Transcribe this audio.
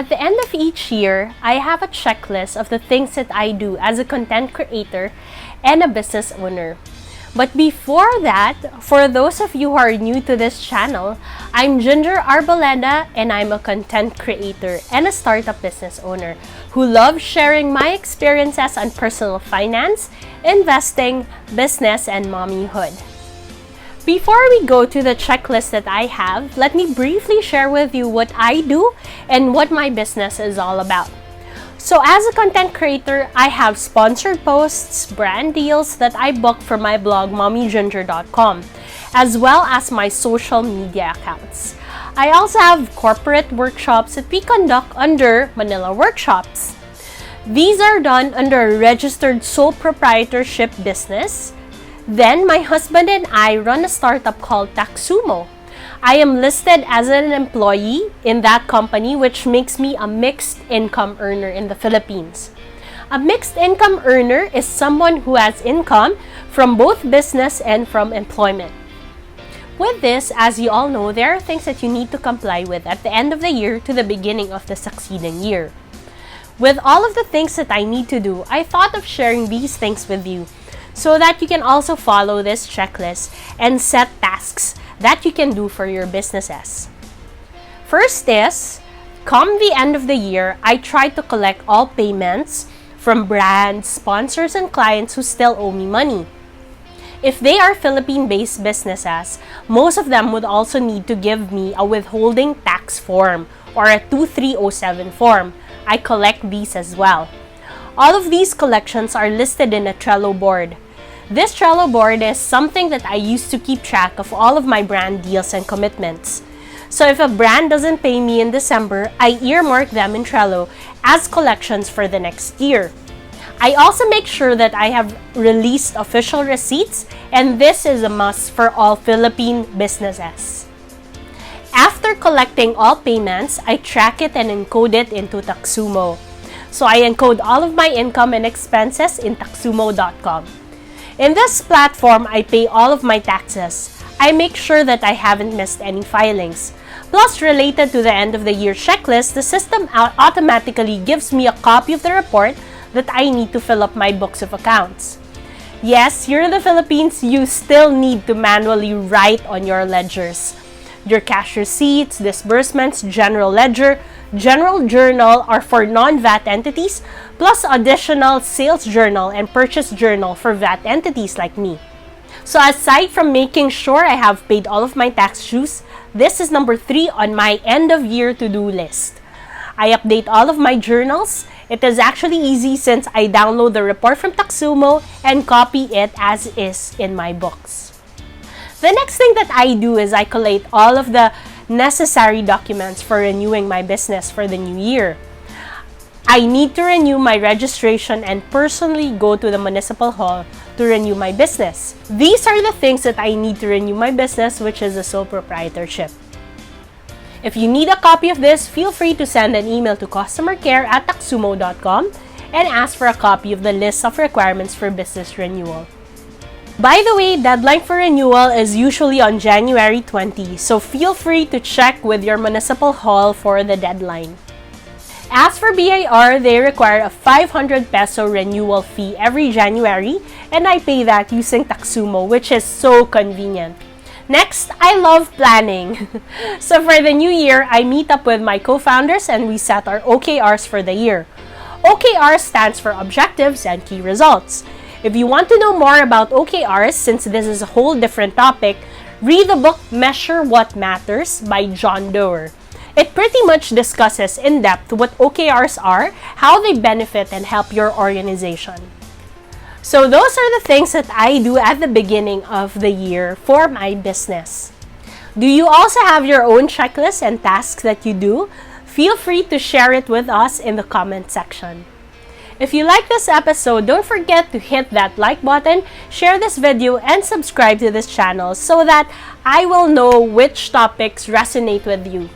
At the end of each year, I have a checklist of the things that I do as a content creator and a business owner. But before that, for those of you who are new to this channel, I'm Ginger Arboleda and I'm a content creator and a startup business owner who loves sharing my experiences on personal finance, investing, business, and mommyhood. Before we go to the checklist that I have, let me briefly share with you what I do and what my business is all about. So as a content creator, I have sponsored posts, brand deals that I book for my blog mommyginger.com, as well as my social media accounts. I also have corporate workshops that we conduct under Manila Workshops. These are done under a registered sole proprietorship business. Then my husband and I run a startup called Taxumo. I am listed as an employee in that company, which makes me a mixed income earner in the Philippines. A mixed income earner is someone who has income from both business and from employment. With this, as you all know, there are things that you need to comply with at the end of the year to the beginning of the succeeding year. With all of the things that I need to do, I thought of sharing these things with you so that you can also follow this checklist and set tasks that you can do for your businesses. First is, come the end of the year, I try to collect all payments from brands, sponsors, and clients who still owe me money. If they are Philippine-based businesses, most of them would also need to give me a withholding tax form or a 2307 form. I collect these as well. All of these collections are listed in a Trello board. This Trello board is something that I use to keep track of all of my brand deals and commitments. So if a brand doesn't pay me in December, I earmark them in Trello as collections for the next year. I also make sure that I have released official receipts, and this is a must for all Philippine businesses. After collecting all payments, I track it and encode it into Taxumo. So I encode all of my income and expenses in taxumo.com. In this platform, I pay all of my taxes. I make sure that I haven't missed any filings. Plus, related to the end of the year checklist, the system automatically gives me a copy of the report that I need to fill up my books of accounts. Yes, here in the Philippines, you still need to manually write on your ledgers. Your cash receipts, disbursements, general ledger, general journal are for non-VAT entities, plus additional sales journal and purchase journal for VAT entities like me. So aside from making sure I have paid all of my tax dues, this is number 3 on my end of year to-do list. I update all of my journals. It is actually easy since I download the report from Taxumo and copy it as is in my books. The next thing that I do is I collate all of the necessary documents for renewing my business for the new year. I need to renew my registration and personally go to the municipal hall to renew my business. These are the things that I need to renew my business, which is a sole proprietorship. If you need a copy of this, feel free to send an email to customercare@taxumo.com and ask for a copy of the list of requirements for business renewal. By the way, deadline for renewal is usually on January 20, so feel free to check with your municipal hall for the deadline. As for BIR, they require a 500 peso renewal fee every January, and I pay that using Taxumo, which is so convenient. Next, I love planning. So for the new year, I meet up with my co-founders and we set our OKRs for the year. OKR stands for Objectives and Key Results. If you want to know more about OKRs, since this is a whole different topic, read the book Measure What Matters by Doerr. It pretty much discusses in depth what OKRs are, how they benefit and help your organization. So those are the things that I do at the beginning of the year for my business. Do you also have your own checklist and tasks that you do? Feel free to share it with us in the comment section. If you like this episode, don't forget to hit that like button, share this video, and subscribe to this channel so that I will know which topics resonate with you.